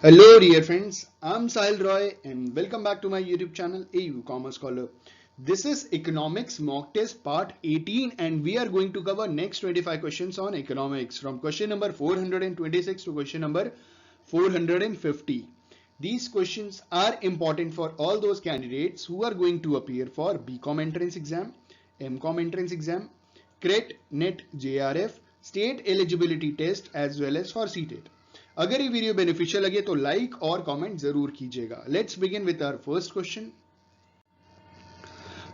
Hello, dear friends. I'm Sahil Roy, and welcome back to my YouTube channel, AU Commerce Scholar. This is Economics Mock Test Part 18, and we are going to cover next 25 questions on economics from question number 426 to question number 450. These questions are important for all those candidates who are going to appear for BCom entrance exam, MCom entrance exam, CRET, NET, JRF, State Eligibility Test as well as for CTET. अगर ये video beneficial लगे तो like और comment जरूर कीजिएगा। Let's begin with our first question.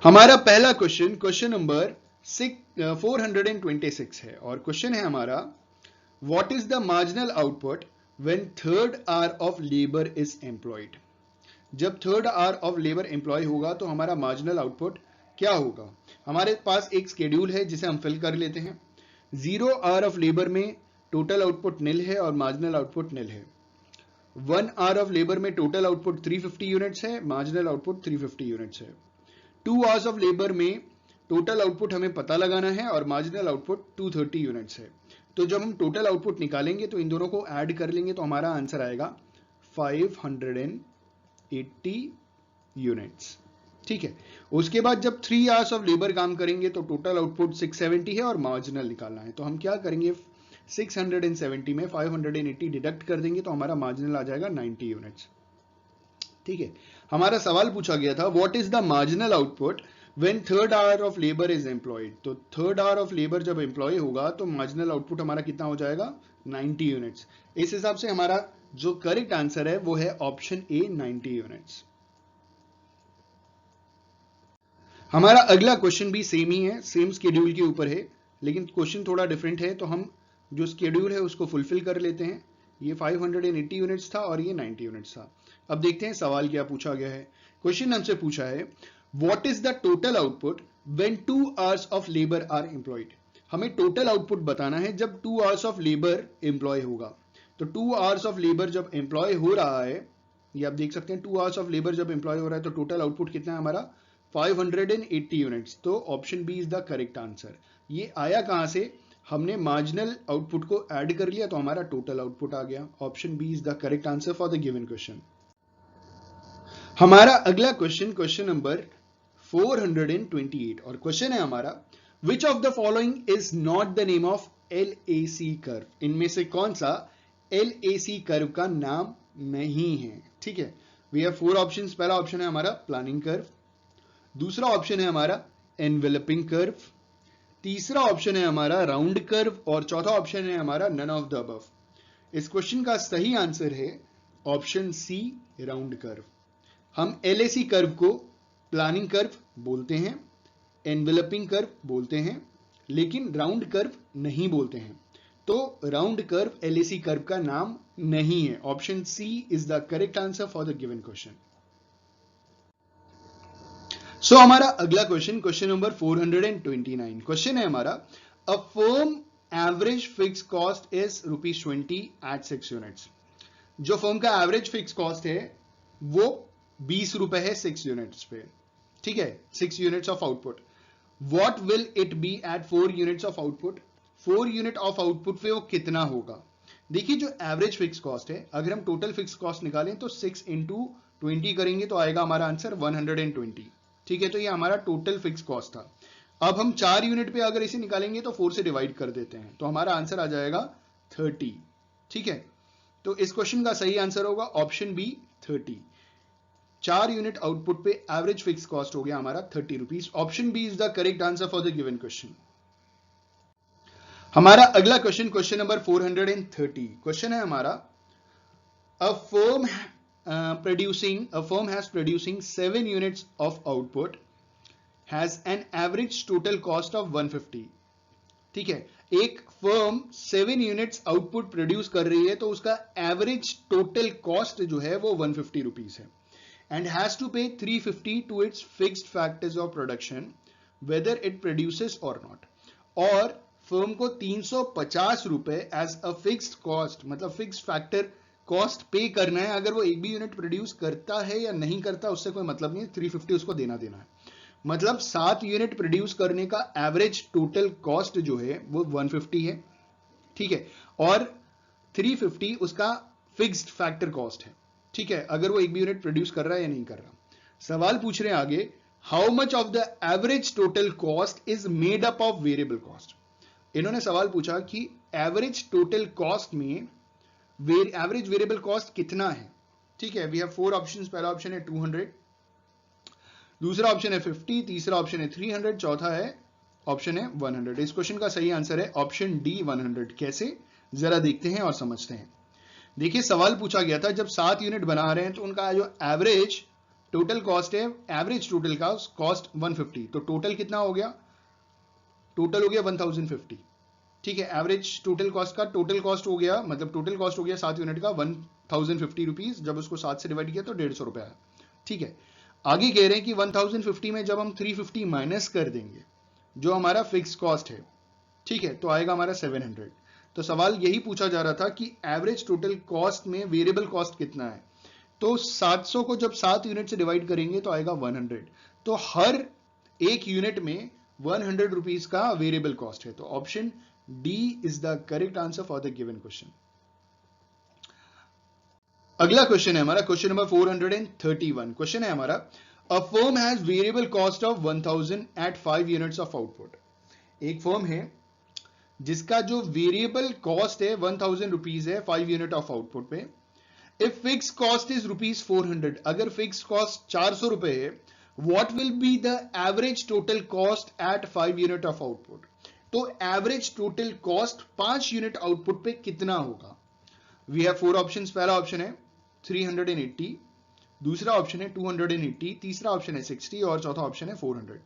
हमारा पहला question number 426 है और क्वेश्चन है हमारा, what is the marginal output when third hour of labour is employed. जब third hour of labour employ होगा तो हमारा मार्जिनल आउटपुट क्या होगा। हमारे पास एक शेड्यूल है जिसे हम फिल कर लेते हैं। 0 आवर ऑफ लेबर में टोटल आउटपुट निल है और मार्जिनल आउटपुट निल है। 1 आवर ऑफ लेबर में टोटल आउटपुट 350 यूनिट्स है, मार्जिनल आउटपुट 350 यूनिट्स है। 2 आवर्स ऑफ लेबर में टोटल आउटपुट हमें पता लगाना है और मार्जिनल आउटपुट 230 यूनिट्स है। तो जब हम टोटल आउटपुट निकालेंगे तो इन दोनों को ऐड कर लेंगे तो हमारा आंसर आएगा 580 यूनिट्स। ठीक है, उसके बाद जब 3 आवर्स ऑफ लेबर काम करेंगे तो टोटल आउटपुट 670 है और मार्जिनल निकालना है। तो हम क्या करेंगे, 670 में 580 डिडक्ट कर देंगे तो हमारा मार्जिनल आ जाएगा 90 यूनिट्स। ठीक है, हमारा सवाल पूछा गया था, what is the marginal output when third hour of labour is employed. तो थर्ड आवर ऑफ लेबर जब एम्प्लॉय होगा तो मार्जिनल आउटपुट हमारा कितना हो जाएगा, 90 यूनिट्स। इस हिसाब से हमारा जो करेक्ट आंसर है वो है ऑप्शन ए, 90 यूनिट्स। हमारा अगला क्वेश्चन भी सेम ही है, सेम स्केड्यूल के ऊपर है, लेकिन क्वेश्चन थोड़ा डिफरेंट है तो हम जो स्केड्यूल है उसको फुलफिल कर लेते हैं। ये 580 यूनिट्स था और ये 90 यूनिट्स था। अब देखते हैं सवाल क्या पूछा गया है। क्वेश्चन हमसे पूछा है, what is the total output when 2 hours of labour are employed. हमें टोटल आउटपुट बताना है जब 2 आवर्स ऑफ लेबर एम्प्लॉय होगा। तो 2 आवर्स ऑफ लेबर जब एम्प्लॉय हो रहा है, ये आप देख सकते हैं, 2 आवर्स ऑफ लेबर जब एम्प्लॉय हो रहा है तो टोटल आउटपुट कितना है हमारा, 580 यूनिट्स। तो option B is the correct answer. ये आया कहां से, हमने मार्जिनल आउटपुट को ऐड कर लिया तो हमारा टोटल आउटपुट आ गया। Option B is the correct answer for the given question. हमारा अगला क्वेश्चन नंबर 428 और क्वेश्चन है हमारा, which of the following is not the name of LAC curve. इनमें से कौन सा LAC कर्व का नाम नहीं है। ठीक है, वी हैव 4 ऑप्शंस। पहला ऑप्शन है हमारा प्लानिंग कर्व, दूसरा ऑप्शन है हमारा एनवेलपिंग कर्व, तीसरा ऑप्शन है हमारा राउंड कर्व और चौथा ऑप्शन है हमारा नन ऑफ द अबव। इस क्वेश्चन का सही आंसर है ऑप्शन सी, राउंड कर्व। हम LAC कर्व को प्लानिंग कर्व बोलते हैं, एनवेलपिंग कर्व बोलते हैं, लेकिन राउंड कर्व नहीं बोलते हैं। तो राउंड कर्व LAC कर्व का नाम नहीं है। Option C is the correct answer for the given question. So हमारा अगला क्वेश्चन नंबर 429। क्वेश्चन है हमारा, a firm average fix cost is ₹20 at 6 units. जो फर्म का एवरेज फिक्स कॉस्ट है वो 20 रुपए है 6 यूनिट्स पे। ठीक है, 6 units of output. What will it be at 4 units of output. 4 unit of output पे वो कितना होगा। देखिए, जो एवरेज फिक्स कॉस्ट है, अगर हम टोटल फिक्स कॉस्ट निकालें तो 6 इंटू 20 करेंगे तो आएगा हमारा आंसर 120। ठीक है, तो ये हमारा टोटल फिक्स कॉस्ट था। अब हम 4 यूनिट पे अगर इसे निकालेंगे तो 4 से डिवाइड कर देते हैं तो हमारा आंसर आ जाएगा 30। ठीक है, तो इस क्वेश्चन का सही आंसर होगा ऑप्शन बी, 30। 4 यूनिट आउटपुट पे एवरेज फिक्स कॉस्ट हो गया हमारा 30 rupees. Option B is the correct answer for the given question. हमारा अगला क्वेश्चन नंबर 430। क्वेश्चन है हमारा, a firm has producing 7 units of output has an average total cost of 150। ठीक है, एक फर्म 7 यूनिट्स आउटपुट प्रोड्यूस कर रही है तो उसका एवरेज टोटल कॉस्ट जो है वो 150 रुपीज है, and has to pay 350 to its fixed factors of production whether it produces और नॉट। और फर्म को 350 रुपए एज अ फिक्स्ड कॉस्ट, मतलब फिक्स्ड फैक्टर कॉस्ट पे करना है। अगर वो एक भी यूनिट प्रोड्यूस करता है या नहीं करता उससे कोई मतलब नहीं है, 350 उसको देना है। मतलब 7 यूनिट प्रोड्यूस करने का एवरेज टोटल कॉस्ट जो है वो 150 है। ठीक है, और 350 उसका फिक्स्ड फैक्टर कॉस्ट है, ठीक है, अगर वो एक भी यूनिट प्रोड्यूस कर रहा है या नहीं कर रहा। सवाल पूछ रहे हैं आगे, how much of the average total cost is made up of variable cost. इन्होंने सवाल पूछा कि एवरेज टोटल कॉस्ट में एवरेज वेरिएबल कॉस्ट कितना है, ठीक है। वी हैव 4 ऑप्शंस, पहला ऑप्शन है 200, दूसरा ऑप्शन है 50, तीसरा ऑप्शन है 300, चौथा है ऑप्शन है 100। इस क्वेश्चन का सही आंसर है ऑप्शन डी 100। कैसे, जरा देखते हैं और समझते हैं। देखिए सवाल पूछा गया था जब 7 यूनिट बना रहे हैं तो उनका जो एवरेज टोटल कॉस्ट है, एवरेज टोटल का कॉस्ट 150, तो टोटल कितना हो गया, टोटल हो गया 1050, ठीक है। एवरेज टोटल कॉस्ट का टोटल कॉस्ट हो गया, मतलब टोटल कॉस्ट हो गया 7 यूनिट का 1050 रुपीज, जब उसको 7 से डिवाइड किया तो 150 रुपया है, ठीक है। आगे कह रहे हैं कि 1050 में जब हम 350 माइनस कर देंगे जो हमारा फिक्स कॉस्ट है, ठीक है, तो आएगा हमारा 700। तो सवाल यही पूछा जा रहा था कि एवरेज टोटल कॉस्ट में वेरिएबल कॉस्ट कितना है, तो 700 को जब 7 यूनिट से डिवाइड करेंगे तो आएगा 100, तो हर एक यूनिट में 100 रुपीज का वेरिएबल कॉस्ट है। तो option D is the correct answer for the given question. अगला क्वेश्चन है हमारा क्वेश्चन नंबर 431। क्वेश्चन है हमारा, a firm has variable cost of 1000 at 5 units of output. एक फर्म है जिसका जो वेरिएबल कॉस्ट है 1000 रुपीज है 5 यूनिट ऑफ आउटपुट पे। If fix cost is rupees 400, अगर फिक्स कॉस्ट 400 रुपए है, what will be the average total cost at 5 unit of output. तो average total cost 5 unit output पे कितना होगा। वी हैव 4 ऑप्शंस, पहला ऑप्शन है 380, दूसरा ऑप्शन है 280, तीसरा ऑप्शन है 60 और चौथा ऑप्शन है 400।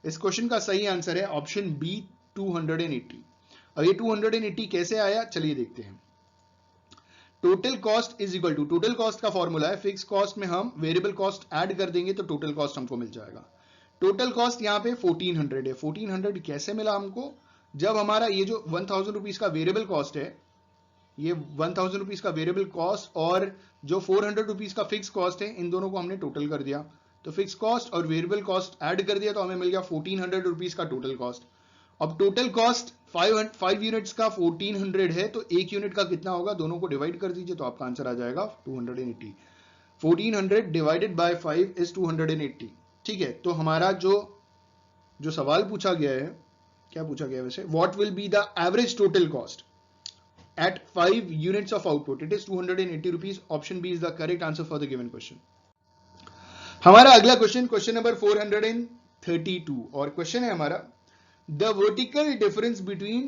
इस क्वेश्चन का सही आंसर है ऑप्शन बी 280। अब ये 280 कैसे आया, चलिए देखते हैं। Total cost is equal to, total cost का फॉर्मूला है, फिक्स कॉस्ट में हम वेरिएबल कॉस्ट ऐड कर देंगे तो टोटल कॉस्ट हमको मिल जाएगा। टोटल कॉस्ट यहां पे 1400 है। 1400 कैसे मिला हमको, जब हमारा ये जो 1000 रुपीज का वेरिएबल कॉस्ट है, ये 1000 रुपीज का वेरिएबल कॉस्ट और जो 400 रुपीज का फिक्स कॉस्ट है, इन दोनों को हमने टोटल कर दिया, तो फिक्स कॉस्ट और वेरिएबल कॉस्ट ऐड कर दिया तो हमें मिल गया 1400 रुपीज का टोटल कॉस्ट। अब टोटल कॉस्ट 5 यूनिट्स का 1400 है, तो एक यूनिट का कितना होगा, दोनों को डिवाइड कर दीजिए तो आपका आंसर आ जाएगा 280। 1400 डिवाइडेड बाय 5 इज 280, ठीक है। तो हमारा जो सवाल पूछा गया है, क्या पूछा गया है वैसे, what will be the average total cost at 5 units of output, it is 280 rupees. Option B is the correct answer for the given question. हमारा अगला क्वेश्चन, क्वेश्चन नंबर 432, और क्वेश्चन है हमारा, the vertical difference between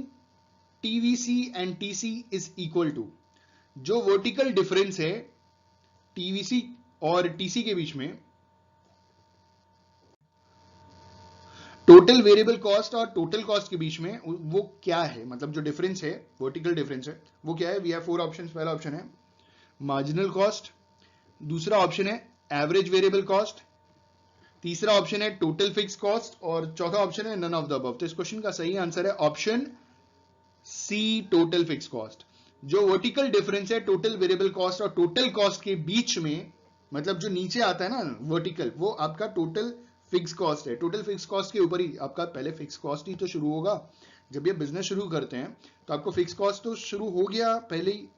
TVC and TC is equal to। जो vertical difference है TVC और TC के बीच में, टोटल वेरिएबल कॉस्ट और टोटल कॉस्ट के बीच में, वो क्या है, मतलब जो डिफरेंस है, वर्टिकल डिफरेंस है, वो क्या है। वी हैव 4 ऑप्शंस, पहला ऑप्शन है मार्जिनल कॉस्ट, दूसरा ऑप्शन है एवरेज वेरिएबल कॉस्ट, तीसरा ऑप्शन है टोटल फिक्स कॉस्ट और चौथा ऑप्शन है नन ऑफ द अबव। तो इस क्वेश्चन का सही आंसर है option C total fix cost. जो वर्टिकल डिफरेंस है टोटल वेरिएबल कॉस्ट और टोटल कॉस्ट के बीच में, मतलब जो नीचे आता है ना वर्टिकल, वो आपका टोटल फिक्स कॉस्ट है। टोटल फिक्स कॉस्ट के ऊपर ही आपका पहले फिक्स कॉस्ट ही तो शुरू होगा। जब ये बिजनेस शुरू करते हैं तो आपको फिक्स कॉस्ट तो शुरू हो गया पहले ही,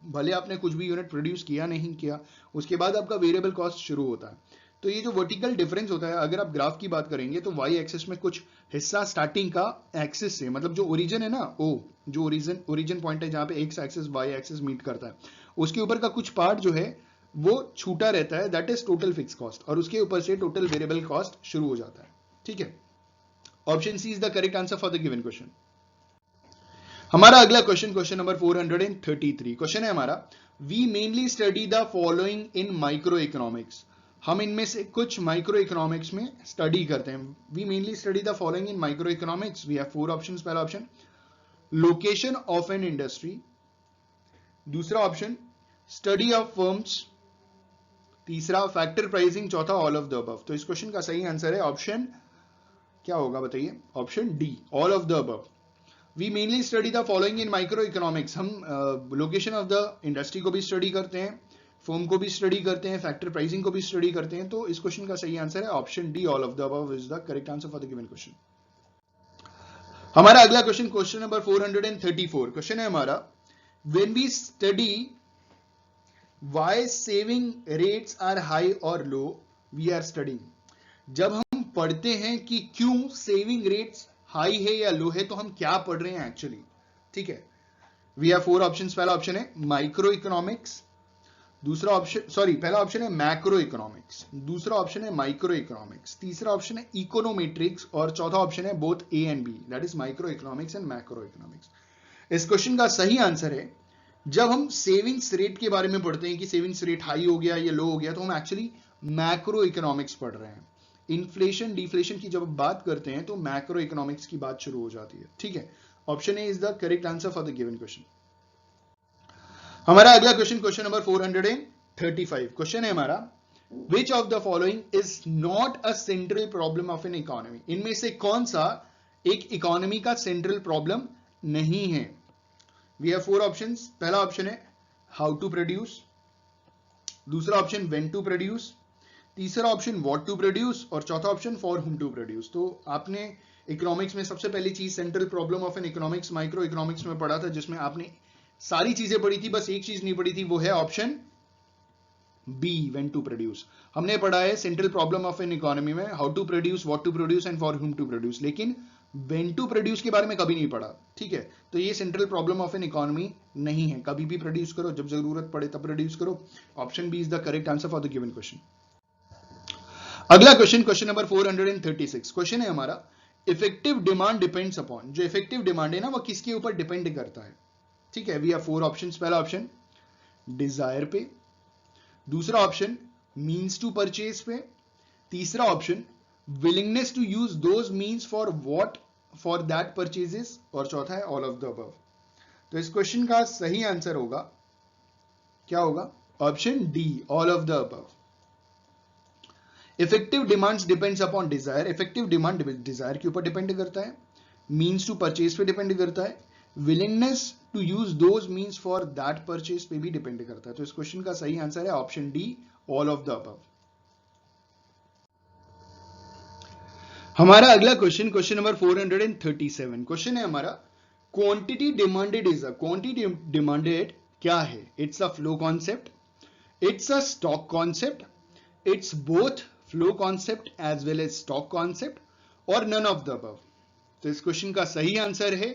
भले आपने कुछ भी यूनिट प्रोड्यूस किया नहीं किया, उसके बाद आपका वेरिएबल कॉस्ट शुरू होता है। तो ये जो वर्टिकल डिफरेंस होता है, अगर आप ग्राफ की बात करेंगे तो वाई एक्सिस में कुछ हिस्सा स्टार्टिंग का एक्सिस से, मतलब जो ओरिजिन है ना, ओ जो ओरिजिन पॉइंट है जहां पे X axis Y axis meet करता है, उसके ऊपर का कुछ पार्ट जो है वो छूटा रहता है, that is total fix cost, और उसके ऊपर से टोटल वेरिएबल कॉस्ट शुरू हो जाता है, ठीक है। Option C is the correct answer for the given question. हमारा अगला क्वेश्चन, क्वेश्चन नंबर 433। क्वेश्चन है हमारा, we mainly study the following in micro economics. हम इनमें से कुछ माइक्रो इकोनॉमिक्स में स्टडी करते हैं। We mainly study the following in micro economics. We have 4 options, पहला option location of an industry, दूसरा ऑप्शन स्टडी ऑफ फर्म्स, तीसरा फैक्टर प्राइसिंग, चौथा ऑल ऑफ द अबव। तो इस क्वेश्चन का सही आंसर है ऑप्शन, क्या होगा बताइए, option D all of the above. We mainly study the following in micro economics. हम लोकेशन ऑफ द इंडस्ट्री को भी स्टडी करते हैं, फर्म को भी स्टडी करते हैं, फैक्टर प्राइसिंग को भी स्टडी करते हैं। तो इस क्वेश्चन का सही आंसर है option D all of the above is the correct answer for the given question. हमारा अगला क्वेश्चन, क्वेश्चन नंबर 434। क्वेश्चन है हमारा, when we study why saving rates are high और लो, वी आर स्टडिंग। जब हम पढ़ते हैं कि क्यों सेविंग रेट्स हाई है या लो है, तो हम क्या पढ़ रहे हैं एक्चुअली, ठीक है। We have 4 options. पहला ऑप्शन है माइक्रो इकोनॉमिक्स, दूसरा ऑप्शन, सॉरी, पहला ऑप्शन है मैक्रो इकोनॉमिक्स, दूसरा ऑप्शन है माइक्रो इकोनॉमिक्स, तीसरा ऑप्शन है इकोनोमेट्रिक्स और चौथा ऑप्शन है both A and B, that is micro economics and macro economics. इस क्वेश्चन का सही आंसर है, जब हम सेविंग्स रेट के बारे में पढ़ते हैं कि सेविंग्स रेट हाई हो गया या लो हो गया, तो हम एक्चुअली मैक्रो इकोनॉमिक्स पढ़ रहे हैं। इन्फ्लेशन डिफ्लेशन की जब बात करते हैं तो मैक्रो इकोनॉमिक्स की बात शुरू हो जाती है, ठीक है। Option A is the correct answer for the given question. हमारा अगला क्वेश्चन, क्वेश्चन नंबर 435। क्वेश्चन है हमारा, which of the following is not a central problem of an economy. इनमें से कौन सा एक इकोनॉमी का सेंट्रल प्रॉब्लम नहीं है। We have 4 options. पहला ऑप्शन है हाउ टू प्रोड्यूस, दूसरा ऑप्शन व्हेन टू प्रोड्यूस, तीसरा ऑप्शन व्हाट टू प्रोड्यूस और चौथा option for whom to produce. तो आपने इकोनॉमिक्स में सबसे पहली चीज central problem of an economics micro economics में पढ़ा था, जिसमें आपने सारी चीजें पढ़ी थी, बस एक चीज नहीं पढ़ी थी, वो है option B, when to produce. हमने पढ़ा है central problem of an economy में how to produce, what to produce and for whom to produce, लेकिन व्हेन टू प्रोड्यूस के बारे में कभी नहीं पढ़ा, ठीक है। तो ये central problem of an economy नहीं है, कभी भी प्रोड्यूस करो, जब जरूरत पड़े तब प्रोड्यूस करो। Option B is the correct answer for the given question. अगला क्वेश्चन, क्वेश्चन नंबर 436। क्वेश्चन है हमारा, इफेक्टिव डिमांड डिपेंड्स अपॉन। जो इफेक्टिव डिमांड है ना, वो किसके ऊपर डिपेंड करता है, ठीक है। We have 4 options. पहला ऑप्शन डिजायर पे, दूसरा ऑप्शन मींस टू परचेज पे, तीसरा option willingness to use those means for what for that purchases और चौथा है ऑल ऑफ द अबव। तो इस क्वेश्चन का सही आंसर होगा, क्या होगा, option D, all of the above. Effective demands depends upon desire. Effective demand desire के ऊपर डिपेंड करता है, मींस टू परचेज पे डिपेंड करता है, willingness to use those means for that purchase पे भी डिपेंड करता है। तो इस क्वेश्चन का सही आंसर है option D, all of the above. हमारा अगला क्वेश्चन, क्वेश्चन नंबर 437। क्वेश्चन है हमारा, quantity demanded is a. Quantity demanded क्या है? It's a flow concept, it's a stock concept, it's both flow concept as well as stock concept और none of the above. तो इस question का सही answer है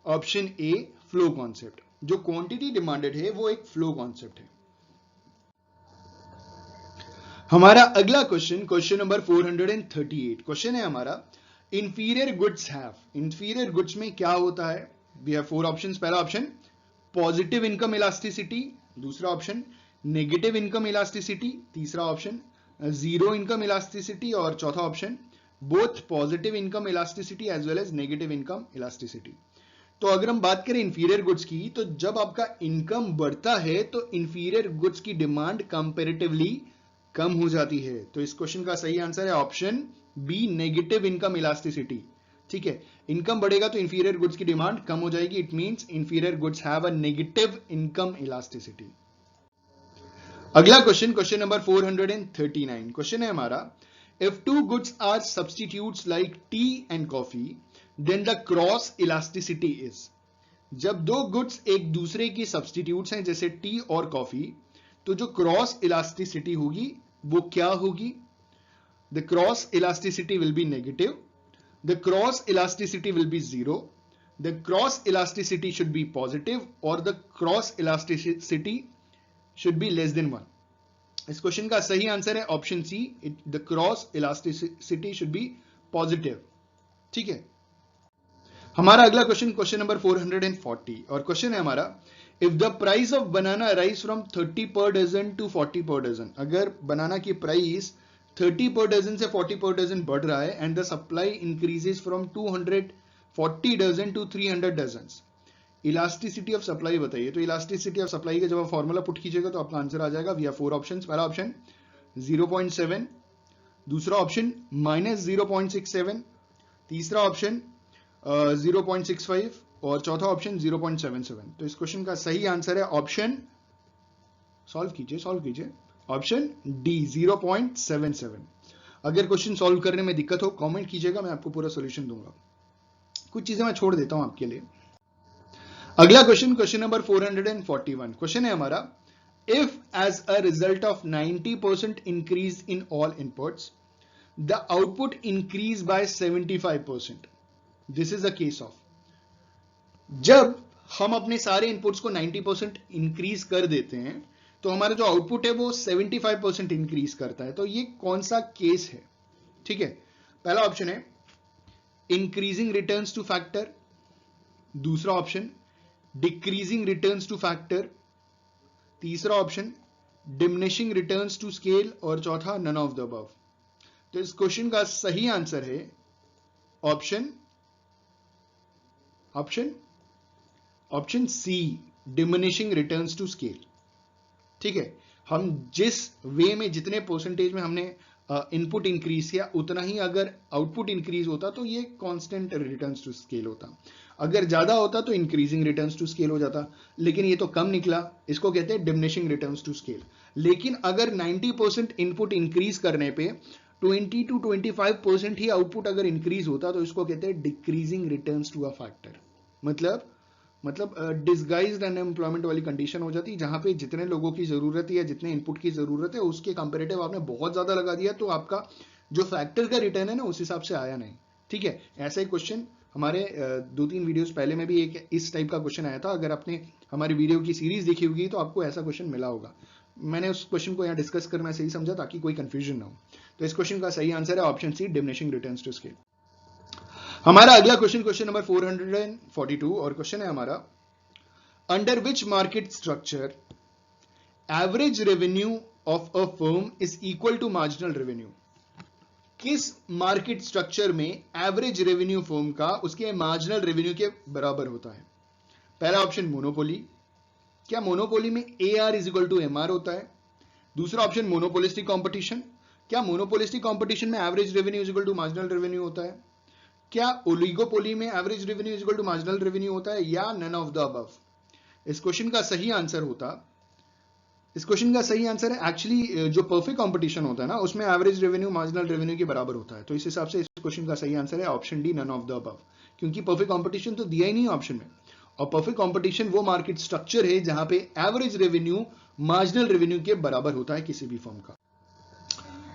ऑप्शन ए, फ्लो कॉन्सेप्ट। जो quantity demanded है वो एक फ्लो कॉन्सेप्ट है। हमारा अगला क्वेश्चन, क्वेश्चन नंबर 438। क्वेश्चन है हमारा, inferior goods have. Inferior goods में क्या होता है? We have 4 options. पहला ऑप्शन पॉजिटिव इनकम इलास्टिसिटी, दूसरा ऑप्शन नेगेटिव इनकम इलास्टिसिटी, तीसरा ऑप्शन जीरो इनकम इलास्टिसिटी और चौथा option both positive income elasticity as well as negative income elasticity. तो अगर हम बात करें इंफीरियर गुड्स की, तो जब आपका इनकम बढ़ता है तो इंफीरियर गुड्स की डिमांड कंपैरेटिवली कम हो जाती है। तो इस क्वेश्चन का सही आंसर है option B, negative income elasticity, ठीक है। इनकम बढ़ेगा तो इंफीरियर गुड्स की डिमांड कम हो जाएगी, it means inferior goods have a negative income elasticity. अगला क्वेश्चन, क्वेश्चन नंबर 439। क्वेश्चन है हमारा, if two goods are substitutes like tea and coffee then the cross elasticity is. जब दो गुड्स एक दूसरे की सब्स्टिट्यूट्स हैं जैसे टी और कॉफी, तो जो क्रॉस इलास्टिसिटी होगी वो क्या होगी? The cross elasticity will be negative, the cross elasticity will be zero, the cross elasticity should be positive और the cross elasticity should be less than 1। इस क्वेश्चन का सही आंसर है option C, the cross elasticity should be positive, ठीक है। हमारा अगला question, question number 440 और क्वेश्चन है हमारा, if the price of banana rise from 30 per dozen to 40 पर डजन। अगर बनाना की प्राइस 30 पर डजन से 40 पर डजन बढ़ रहा है and the supply increases from 240 dozen to 300 dozen, elasticity of supply बताइए। तो इलास्टिसिटी ऑफ सप्लाई का जब आप फॉर्मूला पुट कीजिएगा तो आपका आंसर आ जाएगा। We have 4 options. पहला ऑप्शन 0.7, दूसरा ऑप्शन -0.67, तीसरा ऑप्शन 0.65 और चौथा ऑप्शन 0.77। तो इस क्वेश्चन का सही आंसर है ऑप्शन, सॉल्व कीजिए ऑप्शन डी, 0.77। अगर क्वेश्चन सॉल्व करने में दिक्कत हो कमेंट कीजिएगा, मैं आपको पूरा सॉल्यूशन दूंगा। कुछ चीजें मैं छोड़ देता हूं आपके लिए। अगला क्वेश्चन, क्वेश्चन नंबर 441। क्वेश्चन है हमारा, if as a result of 90% increase in all inputs the output increase by 75%. This is a case of जब हम अपने सारे इनपुट्स को 90% इंक्रीज कर देते हैं तो हमारा जो आउटपुट है वो 75% इंक्रीज करता है. तो ये कौन सा केस है? ठीक है, पहला ऑप्शन है इंक्रीजिंग रिटर्न्स टू फैक्टर, दूसरा option decreasing returns to factor, तीसरा option diminishing returns to scale और चौथा नन ऑफ द अबव. तो इस क्वेश्चन का सही आंसर है option C, diminishing returns to scale. ठीक है, हम जिस वे में जितने परसेंटेज में हमने इनपुट इंक्रीज किया उतना ही अगर आउटपुट इंक्रीज होता तो ये कांस्टेंट रिटर्न्स टू स्केल होता. अगर ज्यादा होता तो इंक्रीजिंग रिटर्न्स टू स्केल हो जाता, लेकिन ये तो कम निकला, इसको कहते हैं डिमिनिशिंग रिटर्न्स टू स्केल. लेकिन अगर 90% इनपुट इंक्रीज करने पे 20 to 25% ही आउटपुट अगर इंक्रीज होता तो इसको कहते हैं decreasing returns to a factor. मतलब डिसगाइज्ड अनएम्प्लॉयमेंट वाली कंडीशन हो जाती, जहां पे जितने लोगों की जरूरत है या जितने इनपुट की जरूरत है उसके कंपेरेटिव आपने बहुत ज्यादा लगा दिया तो आपका जो फैक्टर का रिटर्न है ना उस हिसाब से आया नहीं. ठीक है, ऐसा ही क्वेश्चन हमारे 2-3 वीडियोस पहले में भी एक इस टाइप का क्वेश्चन आया था. अगर आपने हमारी वीडियो की सीरीज देखी होगी तो आपको ऐसा क्वेश्चन मिला होगा. मैंने उस क्वेश्चन को यहाँ डिस्कस करना सही समझा ताकि कोई कंफ्यूजन ना हो. तो इस क्वेश्चन का सही आंसर है option C, diminishing returns to scale. हमारा अगला क्वेश्चन नंबर 442 और क्वेश्चन है हमारा under which market structure average revenue of a firm is equal to marginal revenue. किस मार्केट स्ट्रक्चर में एवरेज रेवेन्यू फर्म का उसके मार्जिनल रेवेन्यू के बराबर होता है? पहला ऑप्शन मोनोपोली. क्या मोनोपोली में AR is equal to MR होता है? दूसरा ऑप्शन मोनोपोलिस्टिक कॉम्पिटिशन. क्या मोनोपोलिस्टिक कॉम्पिटिशन में average revenue is equal to marginal revenue होता है? क्या ओलिगोपोली में average revenue is equal to marginal revenue होता है, या नन ऑफ द अबव? इस क्वेश्चन का सही आंसर है एक्चुअली जो परफेक्ट कंपटीशन होता है ना उसमें एवरेज रेवेन्यू मार्जिनल रेवेन्यू के बराबर होता है. तो इस हिसाब से इस क्वेश्चन का सही आंसर है option D, none of the above. क्योंकि परफेक्ट कंपटीशन तो दिया ही नहीं ऑप्शन में, और परफेक्ट कंपटीशन वो मार्केट स्ट्रक्चर है जहां पे एवरेज रेवेन्यू मार्जिनल रेवेन्यू के बराबर होता है किसी भी फर्म का.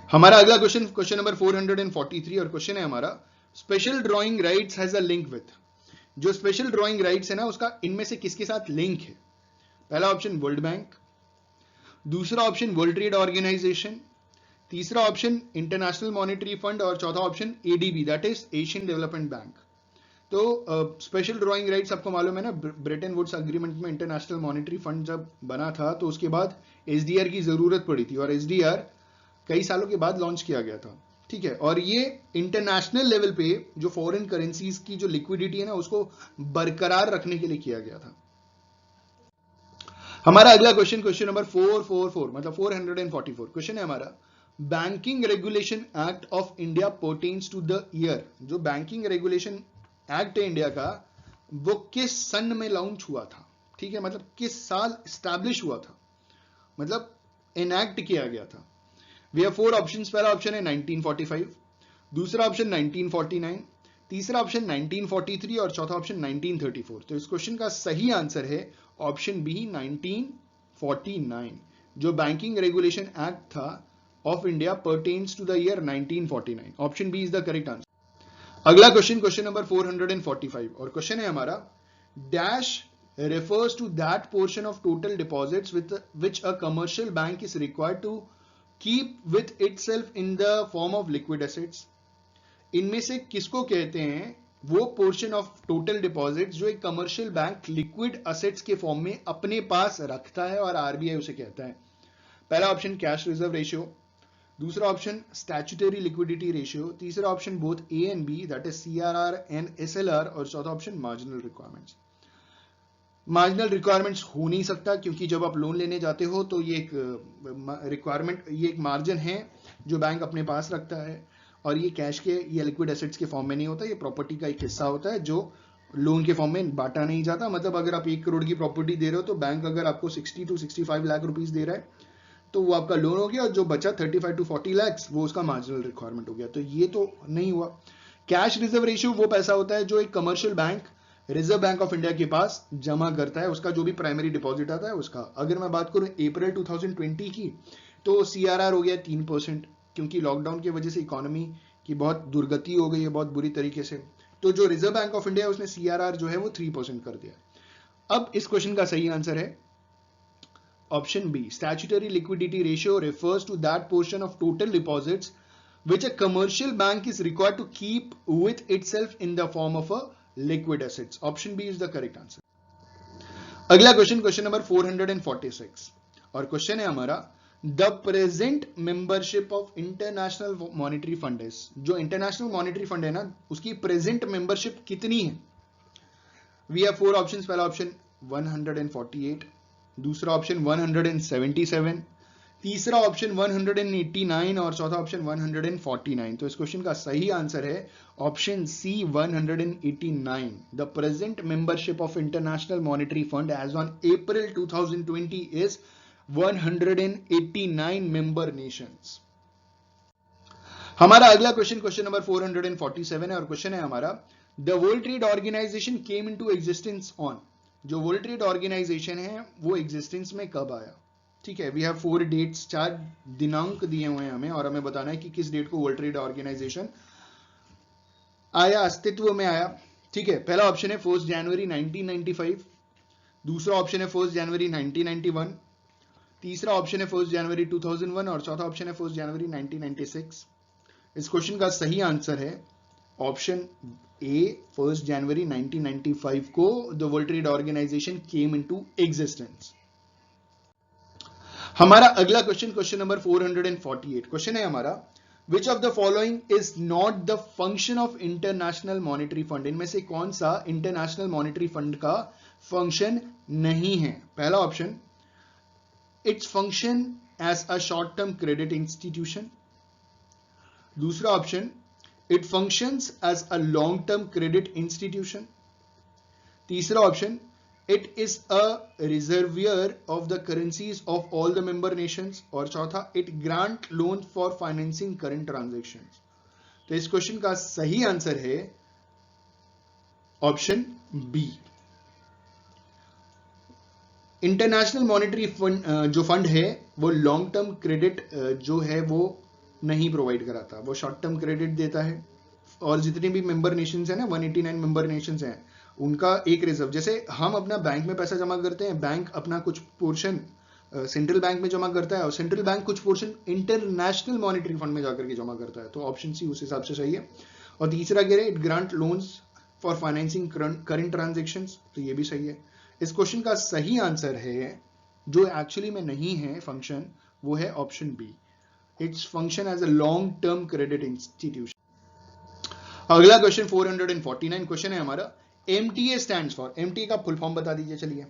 हमारा अगला क्वेश्चन नंबर 443 और क्वेश्चन है हमारा special drawing rights has a link with. जो स्पेशल ड्रॉइंग राइट्स है ना उसका इनमें से किसके साथ लिंक है? पहला ऑप्शन वर्ल्ड बैंक, दूसरा ऑप्शन वर्ल्ड ट्रेड ऑर्गेनाइजेशन, तीसरा ऑप्शन इंटरनेशनल मॉनेटरी फंड और चौथा option ADB that is Asian development bank. तो स्पेशल ड्रॉइंग राइट्स आपको मालूम है ना, ब्रेटन वुड्स एग्रीमेंट में इंटरनेशनल मॉनेटरी फंड जब बना था तो उसके बाद SDR की जरूरत पड़ी थी और SDR कई सालों के बाद लॉन्च किया गया था. ठीक है, और ये इंटरनेशनल लेवल पे जो फॉरेन करेंसीज की जो लिक्विडिटी है ना उसको बरकरार रखने के लिए किया गया था. हमारा अगला क्वेश्चन नंबर 444 मतलब 444 क्वेश्चन है हमारा banking regulation act of India pertains to the year. जो बैंकिंग रेगुलेशन एक्ट है इंडिया का वो किस सन में लॉन्च हुआ था? ठीक है, मतलब किस साल स्टैब्लिश हुआ था, मतलब इनैक्ट किया गया था. We have 4 options. पहला ऑप्शन है 1945, दूसरा ऑप्शन 1949, तीसरा ऑप्शन 1943 और चौथा ऑप्शन 1934. तो इस क्वेश्चन का सही आंसर है ऑप्शन बी, 1949. जो बैंकिंग रेगुलेशन एक्ट था of India pertains to the year 1949. Option B is the correct answer. अगला क्वेश्चन नंबर 445 और क्वेश्चन है हमारा dash refers to that portion of total deposits with which a commercial bank is required to keep with itself in the form of liquid assets. इनमें से किसको कहते हैं वो पोर्शन ऑफ टोटल डिपॉजिट्स जो एक कमर्शियल बैंक लिक्विड असेट्स के form में अपने पास रखता है और RBI उसे कहता है? पहला ऑप्शन कैश रिजर्व रेशियो, दूसरा ऑप्शन स्टैट्यूटरी लिक्विडिटी रेशियो, तीसरा option both A and B that is CRR and SLR और चौथा option marginal requirements. Marginal requirements हो नहीं सकता क्योंकि जब आप लोन लेने जाते हो तो ये एक रिक्वायरमेंट, ये एक मार्जिन है जो बैंक अपने पास रखता है और ये कैश के या लिक्विड एसेट्स के फॉर्म में नहीं होता, ये प्रॉपर्टी का एक हिस्सा होता है जो लोन के फॉर्म में बांटा नहीं जाता. मतलब अगर आप 1 करोड़ की प्रॉपर्टी दे रहे हो तो बैंक अगर आपको 60 to 65 लाख रुपीस दे रहा है तो वो आपका लोन हो गया और जो बचा 35 to 40 लाख वो उसका मार्जिनल रिक्वायरमेंट हो गया. तो ये तो नहीं हुआ. कैश रिजर्व रेशियो वो पैसा होता है जो एक commercial bank reserve bank of India के पास जमा करता है, उसका जो भी प्राइमरी डिपॉजिट आता है उसका। अगर मैं बात करूं अप्रैल 2020 की, तो CRR हो गया 3%, क्योंकि लॉकडाउन की वजह से इकोनॉमी की बहुत दुर्गति हो गई है बहुत बुरी तरीके से। तो जो रिजर्व बैंक ऑफ इंडिया है उसने CRR जो है वो 3% कर दिया। अब इस क्वेश्चन का सही आंसर है option B. Statutory liquidity ratio refers to that portion of total deposits which a commercial bank is required to keep with itself in the form of a liquid assets. Option B is the correct answer. अगला question number 446 और question है हमारा the present membership of international monetary Fund is. जो International monetary Fund है ना उसकी present membership कितनी है? We have 4 options. पहला ऑप्शन 148, दूसरा ऑप्शन 177, तीसरा ऑप्शन 189 और चौथा ऑप्शन 149। तो इस क्वेश्चन का सही आंसर है option C 189। The present membership of international monetary Fund as on April 2020 is 189 member nations. हमारा अगला क्वेश्चन नंबर 447 है और क्वेश्चन है हमारा the world trade organisation came into existence on. जो वर्ल्ड ट्रेड ऑर्गेनाइजेशन है वो एग्जिस्टेंस में कब आया? ठीक है, वी हैव 4 डेट्स, 4 दिनांक दिए हुए हैं हमें और हमें बताना है कि किस डेट को वर्ल्ड ट्रेड ऑर्गेनाइजेशन आया, अस्तित्व में आया। ठीक है, पहला ऑप्शन है 1 जनवरी 1995, दूसरा ऑप्शन है 1 जनवरी 1991, तीसरा ऑप्शन है 1 जनवरी 2001 और चौथा ऑप्शन है 1 जनवरी 1996। इस क्वेश्चन का सही आंसर है ऑप्शन ए 1 जनवरी 1995 को the world trade organisation came into existence. हमारा अगला क्वेश्चन नंबर 448 क्वेश्चन है हमारा which of the following is not the function of international monetary fund. इनमें से कौन सा इंटरनेशनल मॉनिटरी फंड का फंक्शन नहीं है? पहला option its function as a short term credit institution, दूसरा option it functions as a long term credit institution, तीसरा option it is a reservoir of the currencies of all the member nations और चौथा it grant loans for financing current transactions। तो इस question का सही answer है option B. International monetary Fund जो fund है वो लॉन्ग टर्म क्रेडिट जो है वो नहीं प्रोवाइड कराता, वो शॉर्ट टर्म क्रेडिट देता है। और जितने भी मेंबर नेशंस हैं ना 189 मेंबर नेशंस हैं उनका एक रिजर्व, जैसे हम अपना बैंक में पैसा जमा करते हैं, बैंक अपना कुछ पोर्शन सेंट्रल बैंक में जमा करता है और सेंट्रल बैंक कुछ पोर्शन इंटरनेशनल मॉनिटरी फंड में जाकर के जमा करता है। तो ऑप्शन सी उस हिसाब से सही है। और तीसरा कह रहे it grant loans for financing current transactions, तो ये भी सही है। इस क्वेश्चन का सही आंसर है जो एक्चुअली में नहीं है फंक्शन, वो है option B, it's function as a long term credit institution. अगला क्वेश्चन 449 क्वेश्चन है हमारा MTA स्टैंड्स फॉर। MTA का फुल फॉर्म बता दीजिए। चलिए,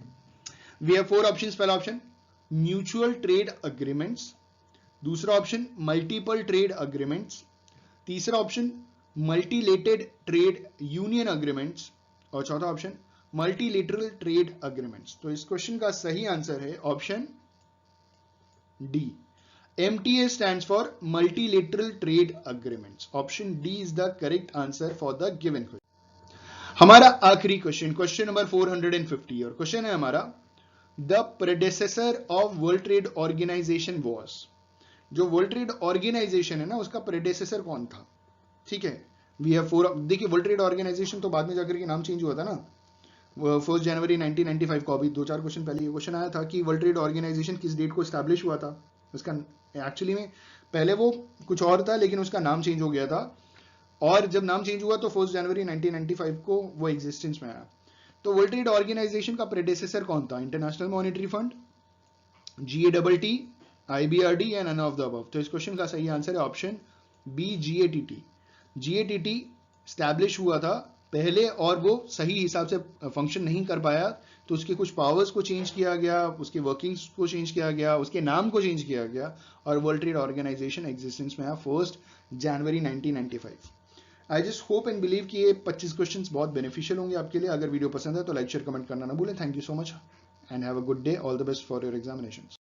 वी हैव 4 ऑप्शंस। पहला ऑप्शन म्यूचुअल ट्रेड अग्रीमेंट्स, दूसरा ऑप्शन मल्टीपल ट्रेड अग्रीमेंट्स, तीसरा option multilateral trade union agreements और चौथा ऑप्शन मल्टीलेटरल ट्रेड अग्रीमेंट्स। तो इस क्वेश्चन का सही आंसर है option D. MTA stands for multilateral trade agreements. Option D is the correct answer for the given question. हमारा आखिरी क्वेश्चन नंबर 450 और क्वेश्चन है हमारा the predecessor of world trade organisation was. जो वर्ल्ड ट्रेड ऑर्गेनाइजेशन है ना उसका प्रेडेसेसर कौन था? ठीक है, वी हैव 4। देखिए वर्ल्ड ट्रेड ऑर्गेनाइजेशन तो बाद में जाकर के नाम चेंज हुआ था ना 1 जनवरी 1995 को। अभी 2-4 क्वेश्चन पहले ये क्वेश्चन आया था कि वर्ल्ड ट्रेड ऑर्गेनाइजेशन किस डेट को स्टैब्लिश हुआ था। उसका एक्चुअली में पहले वो कुछ और था लेकिन उसका नाम चेंज हो गया था और जब नाम चेंज हुआ तो 1 जनवरी 1995 को वो एग्जिस्टेंस में आया। तो वर्ल्ड ट्रेड ऑर्गेनाइजेशन का प्रेडेसेसर कौन था? International monetary fund, GATT, IBRD या नन ऑफ द अबव। तो इस क्वेश्चन का सही आंसर है option B, GATT। GATT establish हुआ था पहले और वो सही हिसाब से फंक्शन नहीं कर पाया तो उसके कुछ पावर्स को चेंज किया गया, उसके वर्किंग्स को चेंज किया गया, उसके नाम को चेंज किया गया और वर्ल्ड ट्रेड ऑर्गेनाइजेशन एग्जिस्टेंस में आया 1 जनवरी 1995। I just hope and believe कि ये 25 क्वेश्चंस बहुत बेनिफिशियल होंगे आपके लिए। अगर वीडियो पसंद है तो लाइक शेयर कमेंट करना ना भूलें। Thank you so much and have a good day. All the best for your examinations.